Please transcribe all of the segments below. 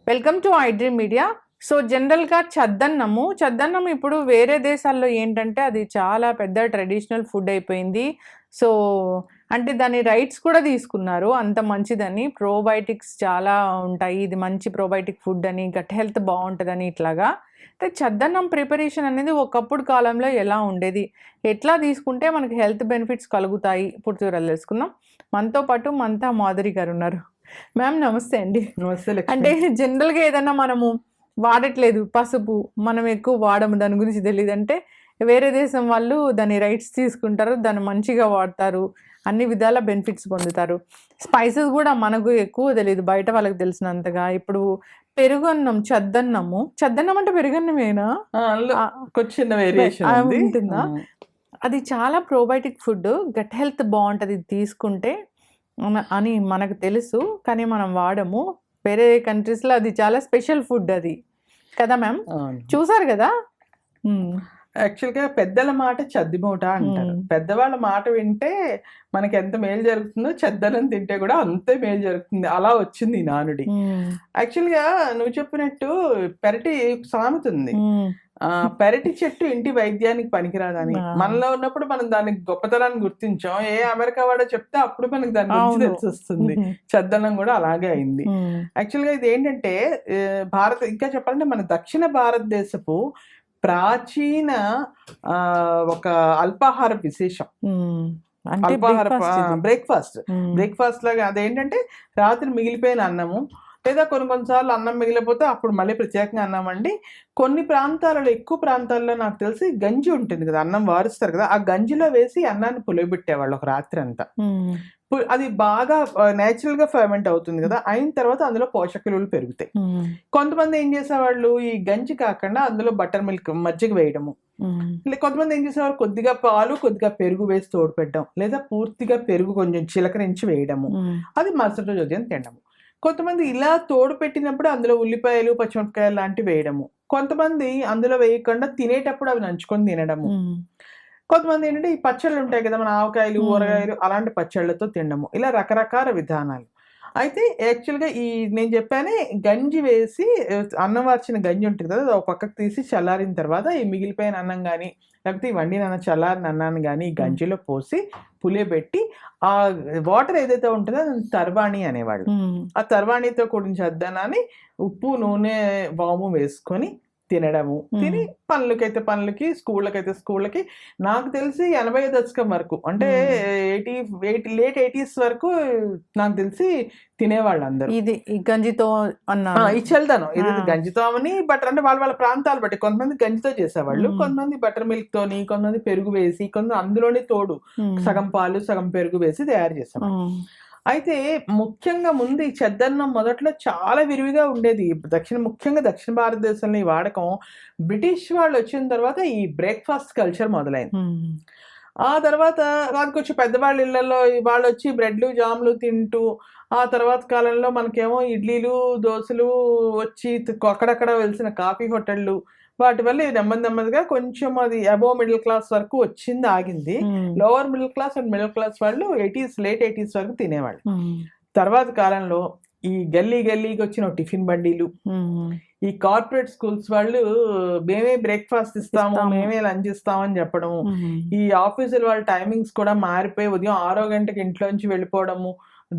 Welcome to iDream media. So జనరల్గా చద్దన్నం ఇప్పుడు వేరే దేశాల్లో ఏంటంటే అది చాలా పెద్ద ట్రెడిషనల్ ఫుడ్ అయిపోయింది. సో అంటే దాని రైట్స్ కూడా తీసుకున్నారు, అంత మంచిదని. ప్రోబయోటిక్స్ చాలా ఉంటాయి, ఇది మంచి ప్రోబయోటిక్ ఫుడ్ అని, గట్ హెల్త్ బాగుంటుందని. ఇట్లాగా అయితే చద్దన్నం ప్రిపరేషన్ అనేది ఒకప్పుడు కాలంలో ఎలా ఉండేది, ఎట్లా తీసుకుంటే మనకి హెల్త్ బెనిఫిట్స్ కలుగుతాయి, పూర్తి వివరాలు తెలుసుకుందాం. మనతో పాటు మంతా మాధురి గారు ఉన్నారు. మ్యామ్ నమస్తే అండి. నమస్తే లక్ష్మి. అంటే జనరల్గా ఏదన్నా మనము వాడట్లేదు, పసుపు మనం ఎక్కువ వాడము, దాని గురించి తెలియదు అంటే వేరే దేశం వాళ్ళు దాని రైట్స్ తీసుకుంటారు, దాన్ని మంచిగా వాడతారు, అన్ని విధాల బెనిఫిట్స్ పొందుతారు. స్పైసెస్ కూడా మనకు ఎక్కువ తెలియదు, బయట వాళ్ళకి తెలిసినంతగా. ఇప్పుడు పెరుగన్నం, చద్దన్నం అంటే పెరుగన్నమేనా? అందులో కొంచెం చిన్న వేరియేషన్ ఉంటుందా? అది చాలా ప్రోబయోటిక్ ఫుడ్, గట్ హెల్త్ బాగుంటుంది తీసుకుంటే అని మనకు తెలుసు, కానీ మనం వాడము. వేరే కంట్రీస్లో అది చాలా స్పెషల్ ఫుడ్ అది కదా మ్యామ్, చూసారు కదా. యాక్చువల్గా పెద్దల మాట చద్దిమూట అంటారు. పెద్దవాళ్ళ మాట వింటే మనకి ఎంత మేలు జరుగుతుందో చద్దనం తింటే కూడా అంతే మేలు జరుగుతుంది. అలా వచ్చింది ఈ నానుడి. యాక్చువల్గా నువ్వు చెప్పినట్టు పెరటి సామెత ఉంది, పెరటి చెట్టు ఇంటి వైద్యానికి పనికిరాదని. మనలో ఉన్నప్పుడు మనం దానికి గొప్పతనాన్ని గుర్తించాం. ఏ అమెరికా వాడో చెప్తే అప్పుడు మనకి దాని గురించి తెలిసి వస్తుంది. చద్దనం కూడా అలాగే అయింది. యాక్చువల్గా ఇది ఏంటంటే ఇంకా చెప్పాలంటే మన దక్షిణ భారతదేశపు ప్రాచీన ఒక అల్పాహార విశేషం. బ్రేక్ఫాస్ట్ లాగా అదేంటంటే రాత్రి మిగిలిపోయిన అన్నము, లేదా కొన్నిసార్లు అన్నం మిగిలిపోతే అప్పుడు మళ్ళీ ప్రత్యేకంగా అన్నం అండి. కొన్ని ప్రాంతాలలో, ఎక్కువ ప్రాంతాల్లో నాకు తెలిసి గంజి ఉంటుంది కదా, అన్నం వారుస్తారు కదా, ఆ గంజిలో వేసి అన్నాన్ని పులియబెట్టేవాళ్ళు ఒక రాత్రి అంతా. అది బాగా నేచురల్ గా ఫర్మెంట్ అవుతుంది కదా, అయిన తర్వాత అందులో పోషక విలువలు పెరుగుతాయి. కొంతమంది ఏం చేసేవాళ్ళు, ఈ గంజి కాకుండా అందులో బటర్ మిల్క్, మజ్జిగ వేయడము. కొంతమంది ఏం చేసేవాళ్ళు, కొద్దిగా పాలు కొద్దిగా పెరుగు వేసి తోడు పెట్టడం, లేదా పూర్తిగా పెరుగు కొంచెం చిలకరించి వేయడము, అది మరుసటి రోజు ఉదయం తినడము. కొంతమంది ఇలా తోడు పెట్టినప్పుడు అందులో ఉల్లిపాయలు, పచ్చిమిరపకాయలు లాంటివి వేయడము. కొంతమంది అందులో వేయకుండా తినేటప్పుడు అవి నంచుకొని తినడము. కొంతమంది ఏంటంటే ఈ పచ్చళ్ళు ఉంటాయి కదా, మన ఆవకాయలు, ఊరగాయలు, అలాంటి పచ్చళ్ళతో తినడము. ఇలా రకరకాల విధానాలు. అయితే యాక్చువల్గా నేను చెప్పానే, గంజి వేసి అన్నం వార్చిన గంజి ఉంటుంది కదా, అది ఒక పక్కకు తీసి చల్లారిన తర్వాత ఈ మిగిలిపోయిన అన్నం కానీ, లేకపోతే ఈ వండిన చల్లారిన అన్నాన్ని కానీ ఈ గంజిలో పోసి పులియబెట్టి ఆ వాటర్ ఏదైతే ఉంటుందో అది తర్వాణి అనేవాళ్ళు. ఆ తర్వాణితో కూడిన చద్దనాన్ని ఉప్పు, నూనె, వాము వేసుకొని తినడము. తిని పనులకైతే పనులకి, స్కూళ్ళకైతే స్కూళ్ళకి. నాకు తెలిసి 80 దశకం వరకు, అంటే లేట్ 80s వరకు నాకు తెలిసి తినేవాళ్ళు అందరూ ఇది గంజితో అన్న ఈ చల్దనం. ఇది గంజితో అని బటర్, అంటే వాళ్ళ ప్రాంతాలు బట్టి కొంతమంది గంజితో చేసేవాళ్ళు, కొంతమంది బటర్ మిల్క్ తోని, కొంతమంది పెరుగు వేసి, కొంతమంది అందులోనే తోడు సగం పాలు సగం పెరుగు వేసి తయారు చేసేవాళ్ళు. అయితే ముఖ్యంగా ముందు ఈ చద్దన్నం మొదట్లో చాలా విరివిగా ఉండేది. ముఖ్యంగా దక్షిణ భారతదేశంలో ఈ వాడకం బ్రిటిష్ వాళ్ళు వచ్చిన తర్వాత ఈ బ్రేక్ఫాస్ట్ కల్చర్ మొదలైంది. ఆ తర్వాత కొంచెం పెద్దవాళ్ళ ఇళ్లలో వాళ్ళు వచ్చి బ్రెడ్లు, జాములు తింటూ, ఆ తర్వాత కాలంలో మనకేమో ఇడ్లీలు, దోశలు వచ్చి, అక్కడక్కడ వెలిసిన కాఫీ హోటళ్ళు, వాటి వల్ల నెమ్మదిగా కొంచెం అది అబోవ్ మిడిల్ క్లాస్ వరకు వచ్చింది, ఆగింది. Lower middle class and middle class వాళ్ళు లేట్ 80s వరకు తినేవాళ్ళు. తర్వాత కాలంలో ఈ గల్లీకి వచ్చిన టిఫిన్ బండీలు, ఈ కార్పొరేట్ స్కూల్స్ వాళ్ళు మేమే బ్రేక్ఫాస్ట్ ఇస్తాము, మేమే లంచ్ ఇస్తామని చెప్పడము, ఈ ఆఫీసుల వాళ్ళ టైమింగ్స్ కూడా మారిపోయి ఉదయం 6 గంటకి ఇంట్లోంచి వెళ్ళిపోవడము,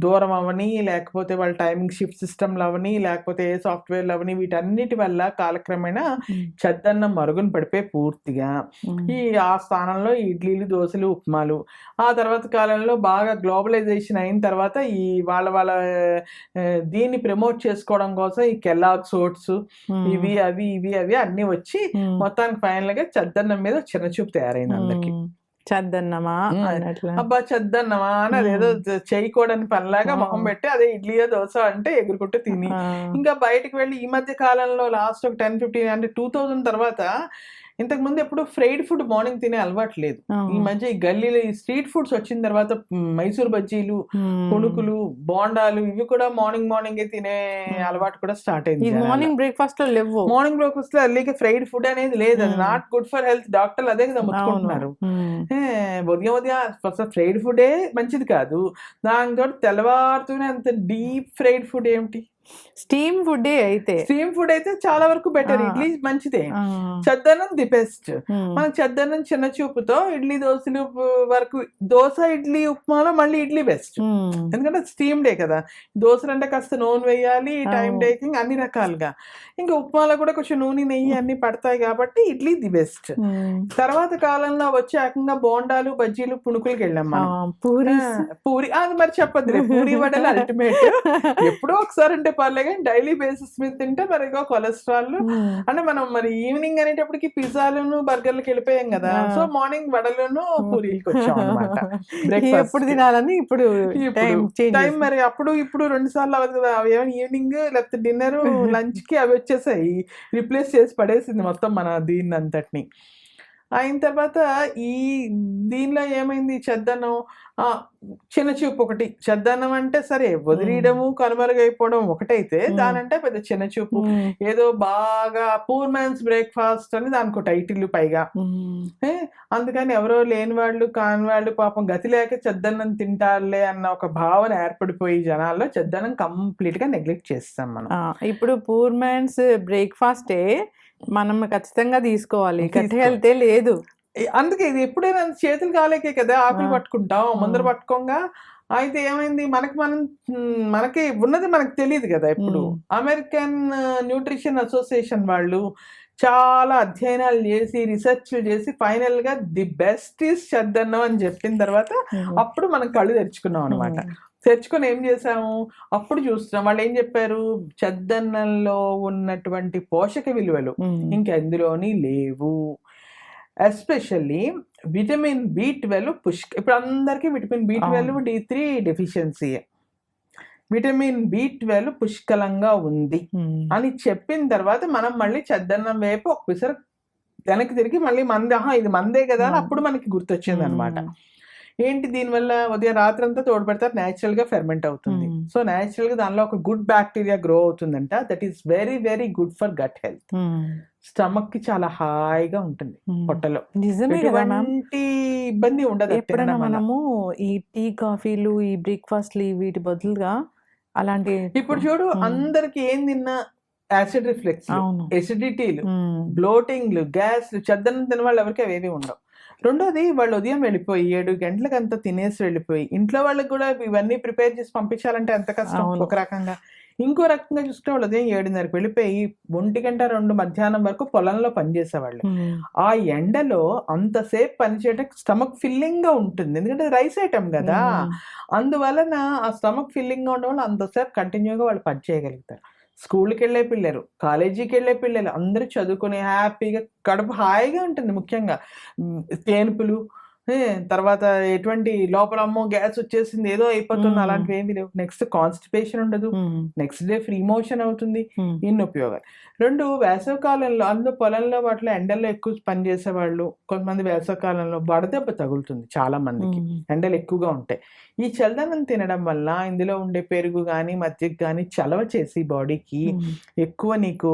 దూరం అవని, లేకపోతే వాళ్ళ టైమింగ్ షిఫ్ట్ సిస్టమ్లు అవని, లేకపోతే ఏ సాఫ్ట్వేర్లు అవని, వీటన్నిటి వల్ల కాలక్రమేణా చద్దన్నం మరుగున పడిపోయి పూర్తిగా ఆ స్థానంలో ఇడ్లీలు, దోశలు, ఉప్మాలు. ఆ తర్వాత కాలంలో బాగా గ్లోబలైజేషన్ అయిన తర్వాత ఈ వాళ్ళ దీన్ని ప్రమోట్ చేసుకోవడం కోసం ఈ కెల్లాగ్స్ ఓట్స్, ఇవి అన్ని వచ్చి మొత్తానికి ఫైనల్ గా చద్దన్నం మీద చిన్నచూపు తయారైంది అందరికి. చద్దన్నమా అబ్బా చద్దన్నమా అని అదేదో చేయకూడని పనిలాగా మొహం పెట్టి అదే ఇడ్లీయో దోశ అంటే ఎగురుకుంటూ తిని, ఇంకా బయటకు వెళ్ళి ఈ మధ్య కాలంలో లాస్ట్ ఒక 10-15 అంటే 2000 తర్వాత, ఇంతకు ముందు ఎప్పుడు ఫ్రైడ్ ఫుడ్ మార్నింగ్ తినే అలవాటు లేదు. ఈ మధ్య ఈ గల్లీలో ఈ స్ట్రీట్ ఫుడ్స్ వచ్చిన తర్వాత మైసూర్ బజ్జీలు, పుణుకులు, బోండాలు, ఇవి కూడా మార్నింగ్ తినే అలవాటు కూడా స్టార్ట్ అయింది. మార్నింగ్ బ్రేక్ఫాస్ట్ లో లేవు. మార్నింగ్ బ్రేక్ఫాస్ట్ లో అల్లికి ఫ్రైడ్ ఫుడ్ అనేది లేదు, అది నాట్ గుడ్ ఫర్ హెల్త్. డాక్టర్లు అదే కదా ముట్టుకుంటున్నారు. ఉదయం ఫ్రైడ్ ఫుడే మంచిది కాదు, దానితో తెల్లవారుతూనే అంత డీప్ ఫ్రైడ్ ఫుడ్ ఏమిటి? స్టీమ్ ఫుడ్ అయితే స్టీమ్ ఫుడ్ అయితే చాలా వరకు బెటర్. ఆ. ఇడ్లీ మంచిదే, ఆ. చద్దన్నం ది బెస్ట్. ఉమ్. మనం చద్దన్నం చిన్న చూపుతో ఇడ్లీ దోశలు వరకు, దోశ ఇడ్లీ ఉప్మాలో మళ్ళీ ఇడ్లీ బెస్ట్, ఉమ్. ఎందుకంటే స్టీమ్ డే కదా. దోశలు అంటే కాస్త నూనె వేయాలి, టైం అవును. టేకింగ్ అన్ని రకాలుగా. ఇంకా ఉప్మాలో కూడా కొంచెం నూనె నెయ్యి అన్ని పడతాయి కాబట్టి ఇడ్లీ ది బెస్ట్. ఉమ్. తర్వాత కాలంలో వచ్చి ఏకంగా బోండాలు బజ్జీలు పుణుకులకి వెళ్ళాం ఆ, మనం. పూరి పూరి అది మరి చెప్పొద్దులే, పూరి వడలు అల్టిమేట్. ఎప్పుడో ఒకసారి అంటే పర్లే కానీ డైలీ బేసిస్ మీద తింటే మరిగా కొలెస్ట్రాల్. అంటే మనం మరి ఈవినింగ్ అనేటప్పటికి పిజ్జాలను బర్గర్లకు వెళ్ళిపోయాం కదా. సో మార్నింగ్ వడలను పూరీలకు వచ్చాం అనమాట. ఎప్పుడు తినాలని ఇప్పుడు టైం మరి అప్పుడు ఇప్పుడు 2 సార్లు అవ్వదు కదా. అవి ఏమైనా ఈవినింగ్ లేకపోతే డిన్నర్ లంచ్ కి అవి వచ్చేసాయి, రిప్లేస్ చేసి పడేసింది మొత్తం మన దీన్ని అంతటిని. అయిన తర్వాత ఈ దీనిలో ఏమైంది, చద్దన్నం చిన్న చూపు ఒకటి. చద్దన్నం అంటే సరే వదిలేయడము కనుమరుగైపోవడం ఒకటైతే, దానంటే పెద్ద చిన్న చూపు. ఏదో బాగా పూర్ మ్యాన్స్ బ్రేక్ఫాస్ట్ అని దానికి టైటిల్ పైగా. అందుకని ఎవరో లేని వాళ్ళు కాని వాళ్ళు పాపం గతి లేక చద్దన్నం తింటారులే అన్న ఒక భావన ఏర్పడిపోయి జనాల్లో చద్దన్నం కంప్లీట్ గా నెగ్లెక్ట్ చేస్తాం మనం. ఇప్పుడు పూర్ మ్యాన్స్ బ్రేక్ఫాస్టే మనం ఖచ్చితంగా తీసుకోవాలి, గట్టి హెల్తే లేదు. అందుకే ఇది ఎప్పుడైనా చేతులు కాలేకే కదా ఆకులు పట్టుకుంటాం ముందర పట్టుకోగా. అయితే ఏమైంది, మనకి ఉన్నది మనకు తెలియదు కదా. ఇప్పుడు అమెరికన్ న్యూట్రిషన్ అసోసియేషన్ వాళ్ళు చాలా అధ్యయనాలు చేసి రీసెర్చ్లు చేసి ఫైనల్ గా ది బెస్ట్ ఈస్ చద్దన్నం అని చెప్పిన తర్వాత అప్పుడు మనం కళ్ళు తెరుచుకున్నాం అనమాట. తెరుచుకొని ఏం చేసాము, అప్పుడు చూస్తున్నాం వాళ్ళు ఏం చెప్పారు, చద్దన్నంలో ఉన్నటువంటి పోషక విలువలు ఇంకెందులోని లేవు. ఎస్పెషల్లీ విటమిన్ B12 ఇప్పుడు అందరికీ vitamin B12 D3 deficiency. Vitamin B12 పుష్కలంగా ఉంది అని చెప్పిన తర్వాత మనం మళ్ళీ చద్దన్నం వైపు ఒక పిసర వెనక్కి తిరిగి మళ్ళీ ఇది మందే కదా అని అప్పుడు మనకి గుర్తొచ్చింది అనమాట. ఏంటి దీనివల్ల, ఉదయం రాత్రి అంతా తోడుపెడతారు, న్యాచురల్ గా ఫెర్మెంట్ అవుతుంది. సో న్యాచురల్ గా దానిలో ఒక గుడ్ బ్యాక్టీరియా గ్రో అవుతుందంట. That is very very good for gut health. Stomach కి చాలా హాయిగా ఉంటుంది పొట్టలో, ఎటువంటి ఇబ్బంది ఉండదు. ఎప్పుడైనా మనము ఈ టీ కాఫీలు ఈ బ్రేక్ఫాస్ట్లు వీటి బదులుగా అలాంటి, ఇప్పుడు చూడు అందరికి ఏం తిన్నా యాసిడ్ రిఫ్లెక్స్, ఎసిడిటీలు, బ్లోటింగ్లు, గ్యాస్, చద్దన్నం తిన వాళ్ళు ఎవరికి అవేవి ఉండవు. రెండోది, వాళ్ళు ఉదయం వెళ్ళిపోయి 7 గంటలకు అంతా తినేసి వెళ్ళిపోయి ఇంట్లో వాళ్ళకి కూడా ఇవన్నీ ప్రిపేర్ చేసి పంపించాలంటే ఎంత కష్టం ఒక రకంగా. ఇంకో రకంగా చూస్తే వాళ్ళు ఉదయం 7:30కి వెళ్ళిపోయి 1 గంట 2 మధ్యాహ్నం వరకు పొలంలో పనిచేసేవాళ్ళు. ఆ ఎండలో అంతసేపు పనిచేయడానికి స్టమక్ ఫిల్లింగ్ గా ఉంటుంది, ఎందుకంటే రైస్ ఐటమ్ కదా. అందువలన ఆ స్టమక్ ఫిల్లింగ్ గా ఉండడం వల్ల అంతసేపు కంటిన్యూగా వాళ్ళు పని చేయగలుగుతారు. స్కూల్కి వెళ్ళే పిల్లలు, కాలేజీకి వెళ్ళే పిల్లలు అందరూ చదువుకుని హ్యాపీగా కడుపు హాయిగా ఉంటుంది. ముఖ్యంగా తేనుపులు, తర్వాత ఎటువంటి లోపల అమ్మో గ్యాస్ వచ్చేసింది ఏదో అయిపోతుంది అలాంటివి ఏమీ లేవు. నెక్స్ట్ కాన్స్టిపేషన్ ఉండదు, నెక్స్ట్ డే ఫ్రీ మోషన్ అవుతుంది. ఇన్ని ఉపయోగాలు. 2, వేసవకాలంలో అందులో పొలంలో వాటిలో ఎండల్లో ఎక్కువ పని చేసేవాళ్ళు కొంతమంది వేసవకాలంలో వడదెబ్బ తగులుతుంది చాలా మందికి, ఎండలు ఎక్కువగా ఉంటాయి. ఈ చల్లదనం తినడం వల్ల ఇందులో ఉండే పెరుగు కానీ మజ్జిగ కానీ చలవ చేసి బాడీకి ఎక్కువ నీకు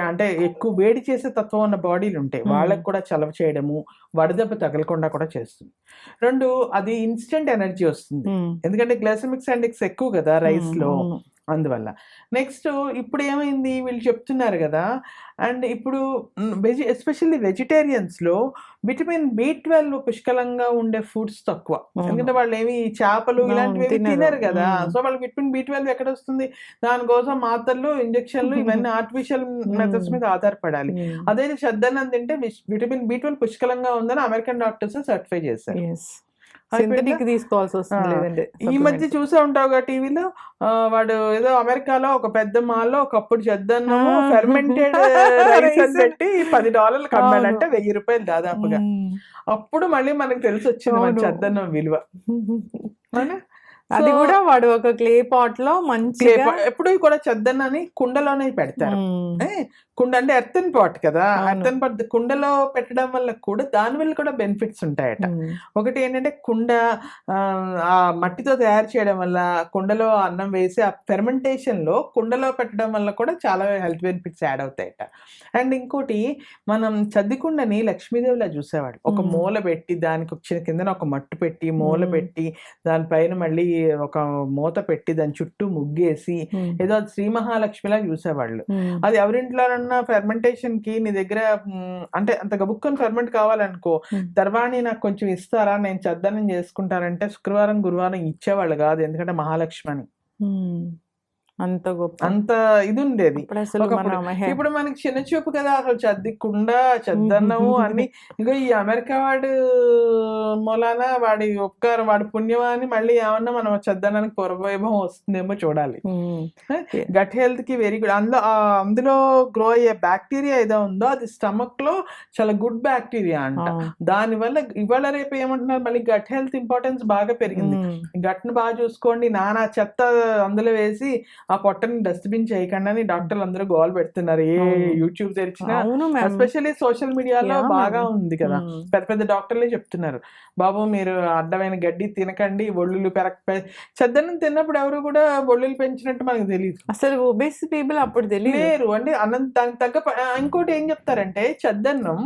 అంటే ఎక్కువ వేడి చేసే తత్వం ఉన్న బాడీలు ఉంటాయి వాళ్ళకి కూడా చలవ చేయడము, వడదెబ్బ తగలకుండా కూడా చేస్తుంది. 2, అది ఇన్స్టెంట్ ఎనర్జీ వస్తుంది, ఎందుకంటే గ్లైసెమిక్ ఇండెక్స్ ఎక్కువ కదా రైస్ లో, అందువల్ల. నెక్స్ట్ ఇప్పుడు ఏమైంది, వీళ్ళు చెప్తున్నారు కదా, అండ్ ఇప్పుడు ఎస్పెషల్లీ వెజిటేరియన్స్ లో విటమిన్ B12 పుష్కలంగా ఉండే ఫుడ్స్ తక్కువ, ఎందుకంటే వాళ్ళు ఏమి చేపలు ఇలాంటివి తినరు కదా. సో వాళ్ళకి విటమిన్ B12 ఎక్కడ వస్తుంది, దానికోసం మాత్రలు, ఇంజక్షన్లు, ఇవన్నీ ఆర్టిఫిషియల్ మెథడ్స్ మీద ఆధారపడాలి. అదే చద్దన్నం తింటే విటమిన్ B12 పుష్కలంగా ఉందని అమెరికన్ డాక్టర్స్ సర్టిఫై చేశారు. తీసుకోవాల్సి వస్తుంది లేదంటే. ఈ మధ్య చూసే ఉంటావుగా టీవీలో, వాడు ఏదో అమెరికాలో ఒక పెద్ద మాల్లో ఒకప్పుడు చద్దన్నము ఫెర్మెంటెడ్ రైస్ అని పెట్టి $10 అమ్మాడంటే ₹1000 దాదాపుగా. అప్పుడు మళ్ళీ మనకు తెలిసి వచ్చింది మన చద్దన్నం విలువ. అది కూడా వాడు ఒక క్లే పాట్ లో మంచిగా, ఎప్పుడు కూడా చద్దన్నాన్ని కుండలోనే పెడతారు. కుండ అంటే ఎర్తన్ పాట్ కదా, అవును. ఎర్తన్ పాట్ కుండలో పెట్టడం వల్ల కూడా దాని వల్ల కూడా బెనిఫిట్స్ ఉంటాయట. ఒకటి ఏంటంటే కుండ ఆ మట్టితో తయారు చేయడం వల్ల, కుండలో అన్నం వేసి ఆ ఫెర్మెంటేషన్ లో కుండలో పెట్టడం వల్ల కూడా చాలా హెల్త్ బెనిఫిట్స్ యాడ్ అవుతాయట. అండ్ ఇంకోటి, మనం చద్దికుండని లక్ష్మీదేవిలా చూసేవాడు. ఒక మూల పెట్టి దానికి వచ్చిన కిందన ఒక మట్టు పెట్టి మూల పెట్టి దానిపైన మళ్ళీ ఒక మూత పెట్టి దాని చుట్టూ ముగ్గేసి ఏదో అది శ్రీ మహాలక్ష్మిలా చూసేవాళ్ళు. అది ఎవరింట్లోనన్నా ఫెర్మెంటేషన్ కి నీ దగ్గర అంటే అంత గబుక్కొని ఫెర్మెంట్ కావాలనుకో, తర్వాణి నాకు కొంచెం ఇస్తారా, నేను చద్దనం చేసుకుంటారంటే శుక్రవారం గురువారం ఇచ్చేవాళ్ళు కాదు, ఎందుకంటే మహాలక్ష్మి అని. అంత గొప్ప అంత ఇది ఉండేది ఇప్పుడు అసలు ఒకప్పుడు. మన ఇప్పుడు మనకి చిన్న చూపు కదా, అసలు చద్దికుండా చద్దన్నము అన్ని. ఇంకో ఈ అమెరికా వాడు మూలాన వాడి ఉపకారం, వాడి పుణ్యమా అని మళ్ళీ ఏమన్నా మనం చద్దనానికి పూర్వవైభవం వస్తుందేమో చూడాలి. గట్ హెల్త్ కి వెరీ గుడ్. అందులో గ్రో అయ్యే బ్యాక్టీరియా ఏదో ఉందో అది స్టమక్ లో చాలా గుడ్ బ్యాక్టీరియా అంట. దానివల్ల ఇవాళ రేపు ఏమంటున్నారు, మళ్ళీ గట్ హెల్త్ ఇంపార్టెన్స్ బాగా పెరిగింది. గట్ ను బాగా చూసుకోండి, నానా చెత్త అందులో వేసి ఆ పొట్టని డస్ట్బిన్ చేయకుండా అని డాక్టర్లు అందరూ గోల్ పెడుతున్నారు. ఏ యూట్యూబ్ తెరిచినా, ఎస్పెషల్లీ సోషల్ మీడియాలో బాగా ఉంది కదా, పెద్ద పెద్ద డాక్టర్లే చెప్తున్నారు, బాబు మీరు అడ్డమైన గడ్డి తినకండి, ఒళ్ళులు చెద్దన్నం తిన్నప్పుడు ఎవరు కూడా ఒళ్ళులు పెంచినట్టు మనకు తెలియదు. అసలు ఒబేస్ పీపుల్ అప్పుడు తెలియదు అంటే అన్నం దానికి తగ్గ ఇంకోటి ఏం చెప్తారంటే చెద్దన్నం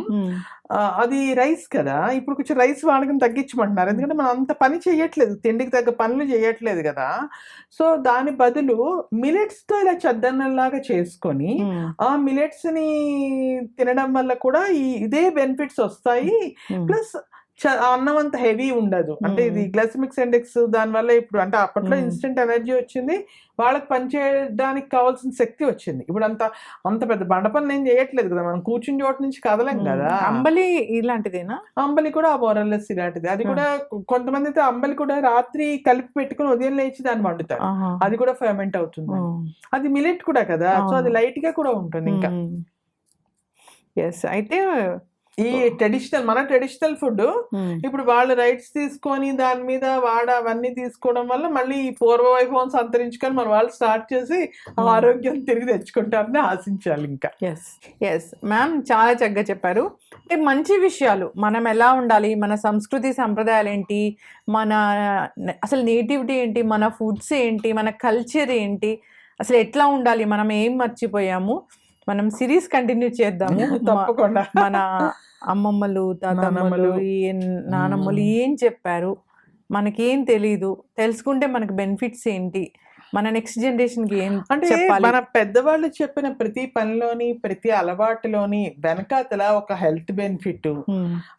అది రైస్ కదా, ఇప్పుడు కొంచెం రైస్ వాడకం తగ్గించమంటున్నారు, ఎందుకంటే మనం అంత పని చేయట్లేదు, తిండికి తగ్గ పనులు చేయట్లేదు కదా. సో దాని బదులు మిలెట్స్ తో ఇలా చద్దన్నం లాగా చేసుకొని ఆ మిలెట్స్ ని తినడం వల్ల కూడా ఇదే బెనిఫిట్స్ వస్తాయి. ప్లస్ అన్నం అంత హెవీ ఉండదు, అంటే ఇది గ్లైసెమిక్ ఇండెక్స్ దాని వల్ల ఇప్పుడు అంటే అప్పట్లో ఇన్స్టెంట్ ఎనర్జీ వచ్చింది, వాళ్ళకి పనిచేయడానికి కావాల్సిన శక్తి వచ్చింది. ఇప్పుడు అంత పెద్ద బండ పని ఏం చేయట్లేదు కదా, మనం కూర్చుని చోటు నుంచి కదలేం కదా. అంబలి ఇలాంటిదేనా? అంబలి కూడా మోరల్లెస్ ఇలాంటిది. అది కూడా కొంతమంది అయితే అంబలి కూడా రాత్రి కలిపి పెట్టుకుని ఉదయం లేచి దాన్ని వండుతారు, అది కూడా ఫెర్మెంట్ అవుతుంది. అది మిలెట్ కూడా కదా, సో అది లైట్ గా కూడా ఉంటుంది. ఇంకా అయితే ఈ మన ట్రెడిషనల్ ఫుడ్ ఇప్పుడు వాళ్ళు రైట్స్ తీసుకొని దాని మీద అవన్నీ తీసుకోవడం వల్ల మళ్ళీ ఈ పూర్వ వైభవం సంతరించుకొని మన వాళ్ళు స్టార్ట్ చేసి ఆరోగ్యం తిరిగి తెచ్చుకుంటారని ఆశించాలి. ఇంకా ఎస్ మ్యామ్, చాలా చక్కగా చెప్పారు. అంటే మంచి విషయాలు, మనం ఎలా ఉండాలి, మన సంస్కృతి సంప్రదాయాలు ఏంటి, మన అసలు నేటివిటీ ఏంటి, మన ఫుడ్స్ ఏంటి, మన కల్చర్ ఏంటి, అసలు ఎట్లా ఉండాలి, మనం ఏం మర్చిపోయాము, మనం సిరీస్ కంటిన్యూ చేద్దాము. తప్పకుండా మన అమ్మమ్మలు, తాతమ్మలు, నానమ్మలు ఏం చెప్పారు, మనకేం తెలీదు, తెలుసుకుంటే మనకు బెనిఫిట్స్ ఏంటి, మన నెక్స్ట్ జనరేషన్ కి ఏం అంటే మన పెద్దవాళ్ళు చెప్పిన ప్రతి పనిలోని ప్రతి అలవాటులోని వెనకాతల ఒక హెల్త్ బెనిఫిట్,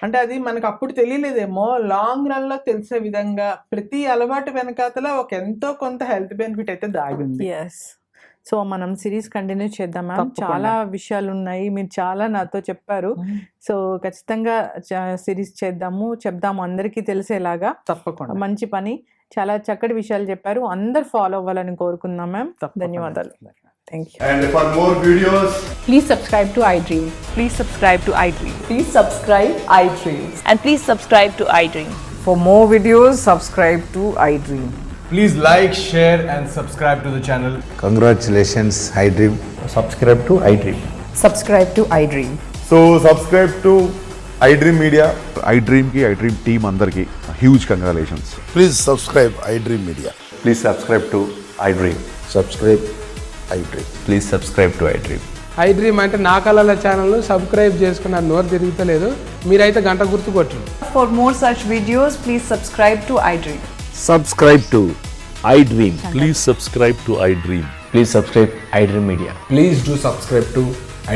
అంటే అది మనకు అప్పుడు తెలియలేదేమో, లాంగ్ రన్ లో తెలిసే విధంగా ప్రతి అలవాటు వెనకాతల ఒక ఎంతో కొంత హెల్త్ బెనిఫిట్ అయితే దాగింది. సో మనం సిరీస్ కంటిన్యూ చేద్దాం మ్యామ్, చాలా విషయాలు ఉన్నాయి, మీరు చాలా నాతో చెప్పారు. సో ఖచ్చితంగా సిరీస్ చెప్దాము అందరికీ తెలిసేలాగా. తప్పకుండా, మంచి పని, చాలా చక్కటి విషయాలు చెప్పారు, అందరు ఫాలో అవ్వాలని కోరుకుందాం మ్యామ్. ధన్యవాదాలు. Thank you. And for more videos, please subscribe to iDream. Please subscribe to iDream. Please subscribe iDream. And please subscribe to iDream. For more videos, subscribe to iDream. please like, share and subscribe to the channel. Congratulations, iDream. Subscribe to iDream. Subscribe to iDream. So subscribe to iDream Media. iDream ki iDream team andarki huge congratulations. Please subscribe iDream Media. Please subscribe to iDream. Subscribe iDream. Please subscribe to iDream. iDream అంటే నా కళల ఛానల్ను subscribe చేసుకున్న నోరు తిరుగుతలేదు, మీరైతే గంట గుర్తు కొట్టండి. For more such videos, please subscribe to iDream. Subscribe to iDream. Please subscribe to iDream. Please subscribe iDream Media. Please do subscribe to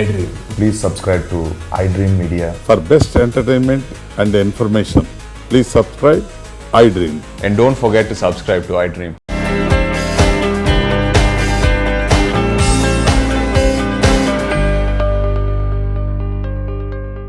iDream. Please subscribe to iDream Media. For best entertainment and information, please subscribe iDream. And don't forget to subscribe to iDream.